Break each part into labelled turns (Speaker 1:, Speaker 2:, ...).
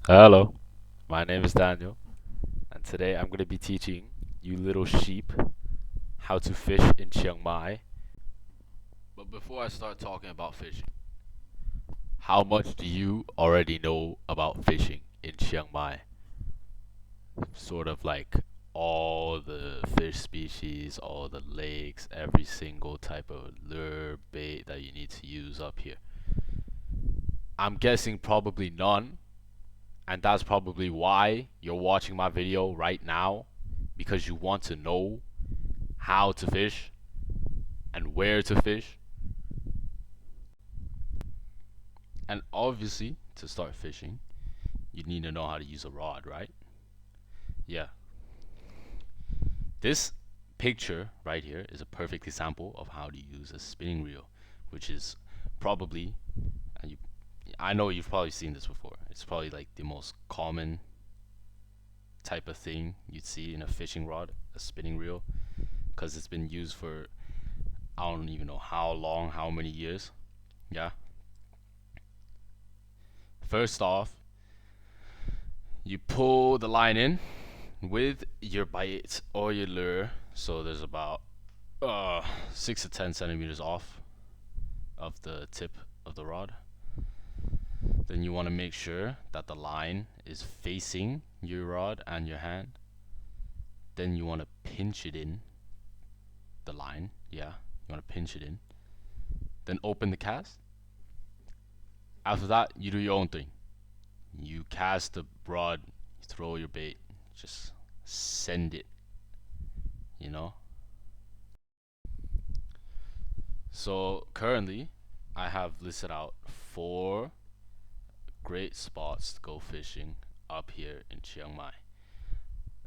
Speaker 1: Hello, my name is Daniel, and today I'm going to be teaching you little sheep how to fish in Chiang Mai. But before I start talking about fishing, how much do you already know about fishing in Chiang Mai? Sort of like all the fish species, all the lakes, every single type of lure bait that you need to use up here. I'm guessing probably none, and that's probably why you're watching my video right now, because you want to know how to fish and where to fish. And obviously, to start fishing, you need to know how to use a rod, right? Yeah. This picture right here is a perfect example of how to use a spinning reel, which is probably, and you, I know you've probably seen this before. It's probably like the most common type of thing you'd see in a fishing rod, a spinning reel, because it's been used for I don't even know how long, how many years. Yeah. First off, you pull the line in with your bite or your lure. So there's about 6 to 10 centimeters off of the tip of the rod. Then you want to make sure that the line is facing your rod and your hand. Then you want to pinch it in the line. Yeah, you want to pinch it in. Then open the cast. After that, you do your own thing. You cast the rod, you throw your bait, just send it, you know? So currently, I have listed out 4 great spots to go fishing up here in Chiang Mai.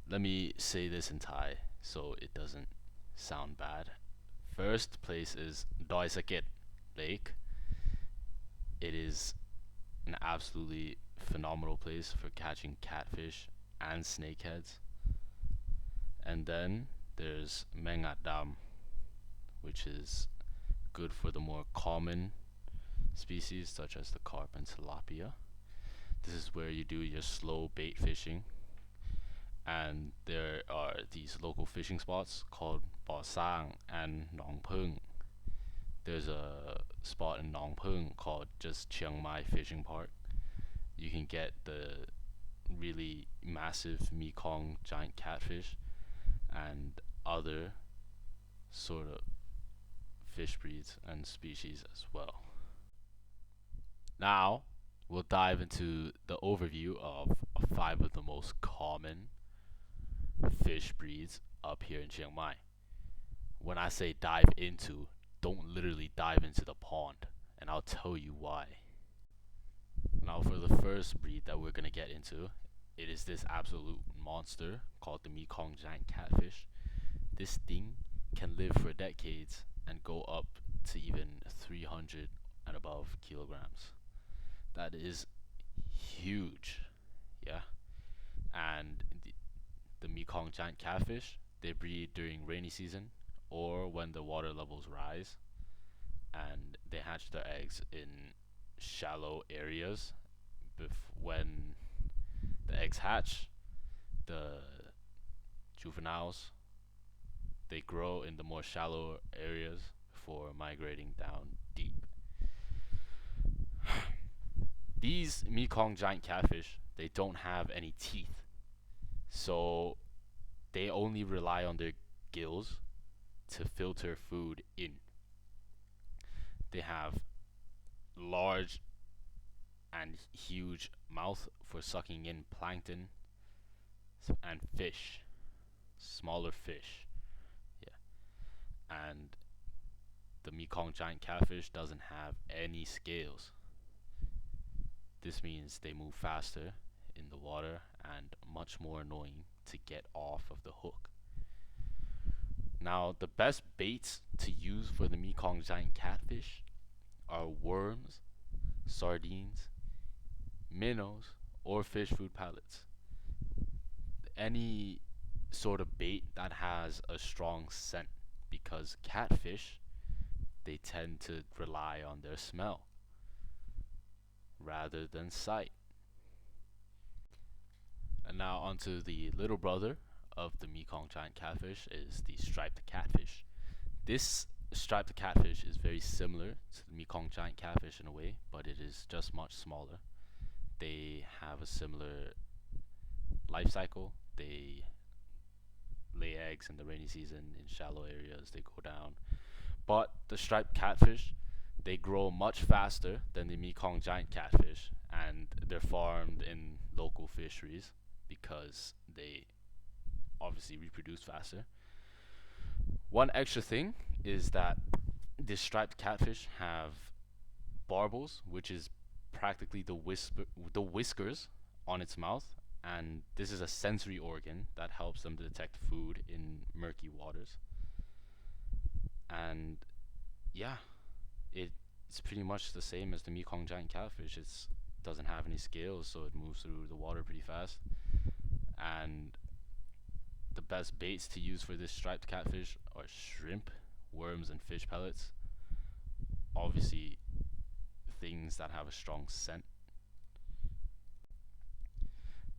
Speaker 1: Let me say this in Thai so it doesn't sound bad. First place is Doi Sakit Lake. It is an absolutely phenomenal place for catching catfish and snakeheads. And then there's Mengat Dam, which is good for the more common species such as the carp and tilapia. This is where you do your slow bait fishing, and there are these local fishing spots called Bo Sang and Nong Pung. There's a spot in Nong Pung called just Chiang Mai Fishing Park. You can get the really massive Mekong giant catfish and other sort of fish breeds and species as well. Now, we'll dive into the overview of 5 of the most common fish breeds up here in Chiang Mai. When I say dive into, don't literally dive into the pond, and I'll tell you why. Now, for the first breed that we're gonna get into, it is this absolute monster called the Mekong giant catfish. This thing can live for decades and go up to even 300 and above kilograms. That is huge, yeah. And the Mekong giant catfish, they breed during rainy season or when the water levels rise, and they hatch their eggs in shallow areas. When the eggs hatch, the juveniles, they grow in the more shallow areas before migrating down deep. These Mekong giant catfish, they don't have any teeth, so they only rely on their gills to filter food in. They have large and huge mouth for sucking in plankton and fish, smaller fish. Yeah. And the Mekong giant catfish doesn't have any scales. This means they move faster in the water and much more annoying to get off of the hook. Now, the best baits to use for the Mekong giant catfish are worms, sardines, minnows, or fish food pellets. Any sort of bait that has a strong scent, because catfish, they tend to rely on their smell rather than sight. Now onto the little brother of the Mekong giant catfish is the striped catfish. This striped catfish is very similar to the Mekong giant catfish in a way, but it is just much smaller. They have a similar life cycle. They lay eggs in the rainy season in shallow areas. They go down. But the striped catfish, they grow much faster than the Mekong giant catfish, and they're farmed in local fisheries because they obviously reproduce faster. One extra thing is that the striped catfish have barbels, which is practically the whiskers on its mouth, and this is a sensory organ that helps them detect food in murky waters. And yeah, it's pretty much the same as the Mekong giant catfish. It doesn't have any scales, so it moves through the water pretty fast. And the best baits to use for this striped catfish are shrimp, worms, and fish pellets. Obviously, things that have a strong scent.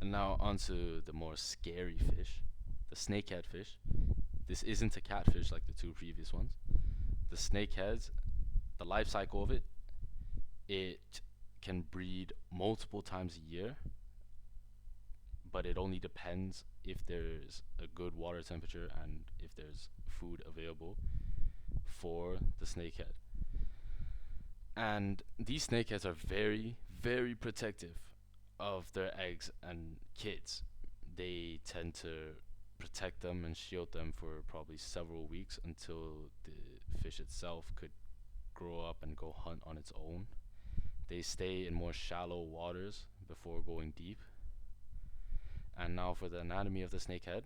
Speaker 1: And now onto the more scary fish, the snakehead fish. This isn't a catfish like the two previous ones. The snakeheads, the life cycle of it can breed multiple times a year, but it only depends if there's a good water temperature and if there's food available for the snakehead. And these snakeheads are very, very protective of their eggs and kids. They tend to protect them and shield them for probably several weeks until the fish itself could grow up and go hunt on its own. They stay in more shallow waters before going deep. And now for the anatomy of the snakehead,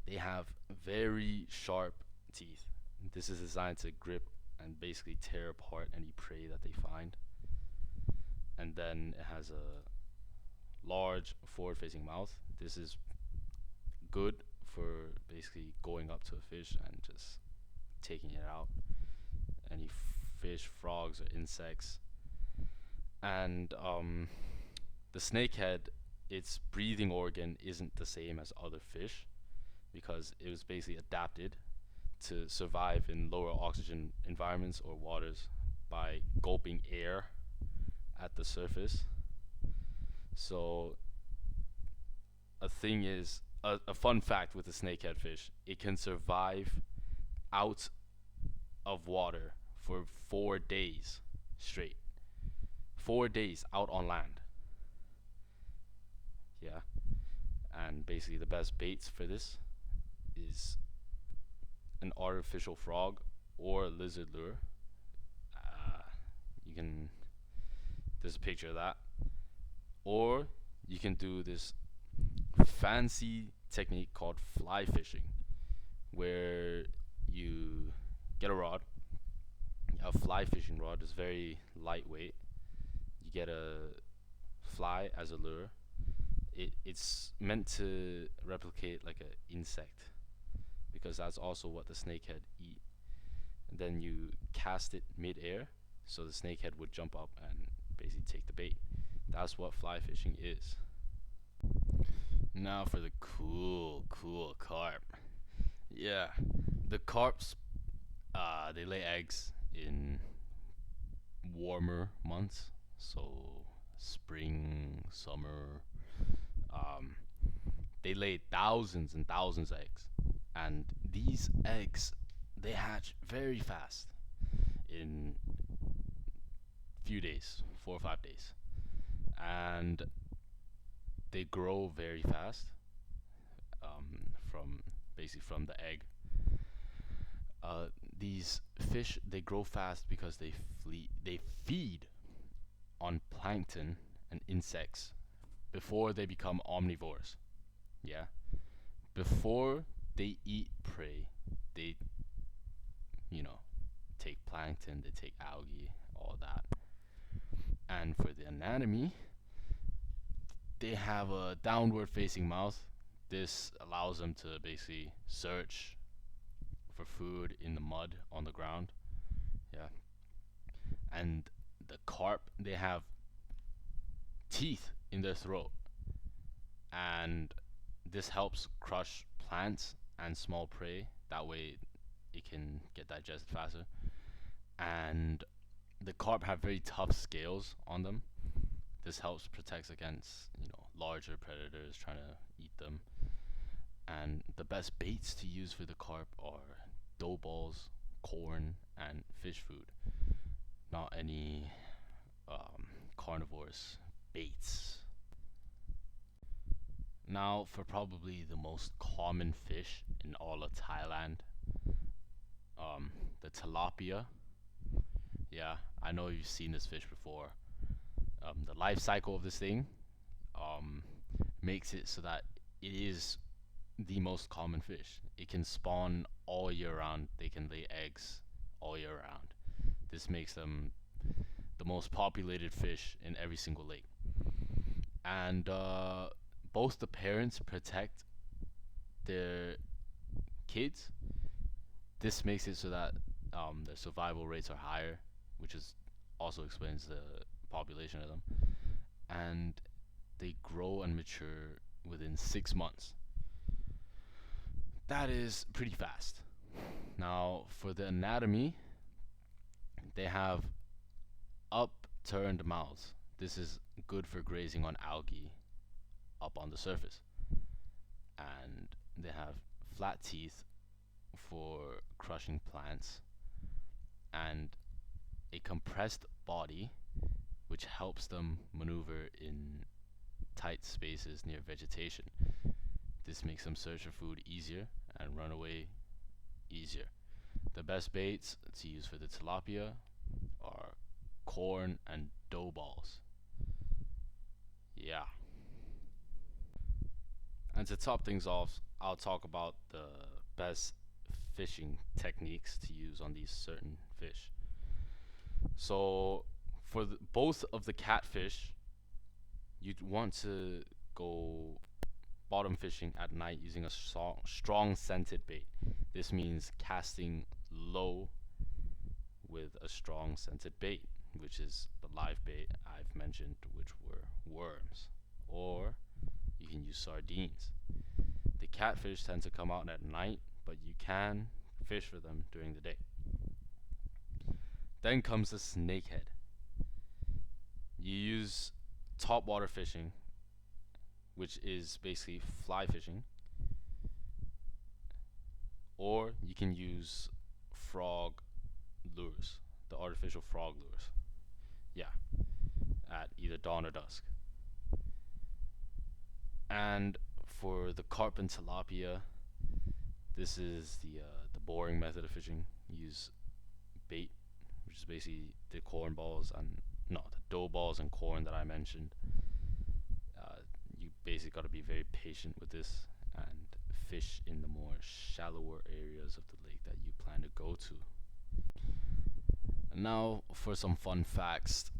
Speaker 1: they have very sharp teeth. This is designed to grip and basically tear apart any prey that they find. And then it has a large forward facing mouth. This is good for basically going up to a fish and just taking it out. Any fish, frogs, or insects. And the snakehead, its breathing organ isn't the same as other fish because it was basically adapted to survive in lower oxygen environments or waters by gulping air at the surface. So a fun fact with the snakehead fish, it can survive out of water for 4 days straight. 4 days out on land. Yeah. And basically the best baits for this is an artificial frog or a lizard lure. You can there's a picture of that. Or you can do this fancy technique called fly fishing, where you get a rod. A fly fishing rod is very lightweight. You get a fly as a lure. It's meant to replicate like an insect because that's also what the snakehead eat. And then you cast it mid-air, so the snakehead would jump up and basically take the bait. That's what fly fishing is. Now for the cool carp. Yeah, the carps, they lay eggs in warmer months, so spring, summer. Um, they lay thousands and thousands of eggs, and these eggs they hatch very fast in few days, 4 or 5 days, and they grow very fast from basically from the egg. These fish they grow fast because they feed on plankton and insects before they become omnivores. Yeah, before they eat prey, they take plankton, they take algae, all that. And for the anatomy, they have a downward facing mouth. This allows them to basically search for food in the mud on the ground. Yeah. And the carp, they have teeth in their throat. and this helps crush plants and small prey. That way, it can get digested faster. And the carp have very tough scales on them. This helps protect against larger predators trying to eat them. And the best baits to use for the carp are dough balls, corn, and fish food. Not any carnivorous baits. Now, for probably the most common fish in all of Thailand, the tilapia. Yeah, I know you've seen this fish before. The life cycle of this thing um, makes it so that it is the most common fish. It can spawn all year round. They can lay eggs all year round. This makes them the most populated fish in every single lake. And both the parents protect their kids. This makes it so that their survival rates are higher, which is also explains the population of them. And they grow and mature within 6 months. That is pretty fast. Now, for the anatomy, they have upturned mouths. This is good for grazing on algae up on the surface. And they have flat teeth for crushing plants, and a compressed body which helps them maneuver in tight spaces near vegetation. This makes them search for food easier and run away easier. The best baits to use for the tilapia are corn and dough balls. Yeah. And to top things off, I'll talk about the best fishing techniques to use on these certain fish. So, for both of the catfish, you'd want to go bottom fishing at night using a strong scented bait. This means casting low with a strong scented bait, which is the live bait I've mentioned, which were worms. Or you can use sardines. The catfish tend to come out at night, but you can fish for them during the day. Then comes the snakehead. You use topwater fishing, which is basically fly fishing, or you can use frog lures, the artificial frog lures. Yeah, at either dawn or dusk. And for the carp and tilapia, this is the boring method of fishing. You use bait, which is basically the corn balls and no, the dough balls and corn that I mentioned. You basically got to be very patient with this and fish in the more shallower areas of the lake that you plan to go to. And now for some fun facts.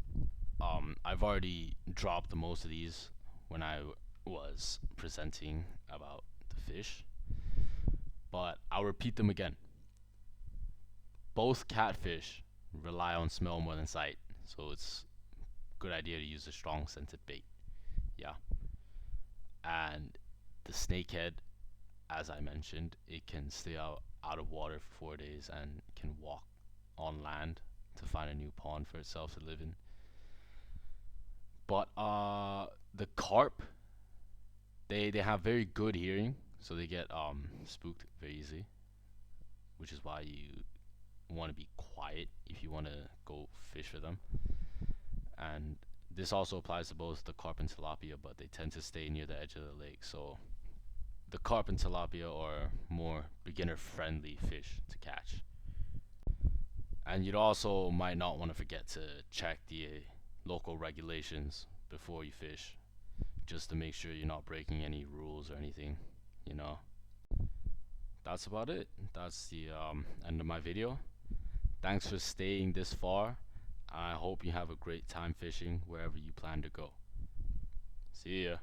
Speaker 1: I've already dropped most of these when I was presenting about the fish, but I'll repeat them again. Both catfish rely on smell more than sight, so it's a good idea to use a strong scented bait. Yeah. And the snakehead, as I mentioned, it can stay out of water for 4 days and can walk on land to find a new pond for itself to live in. But the carp, they have very good hearing, so they get spooked very easily, which is why you want to be quiet if you want to go fish for them. And this also applies to both the carp and tilapia, but they tend to stay near the edge of the lake. So the carp and tilapia are more beginner friendly fish to catch. And you'd also might not want to forget to check the local regulations before you fish, just to make sure you're not breaking any rules or anything, you know. That's about it. That's the end of my video. Thanks for staying this far. I hope you have a great time fishing wherever you plan to go. See ya.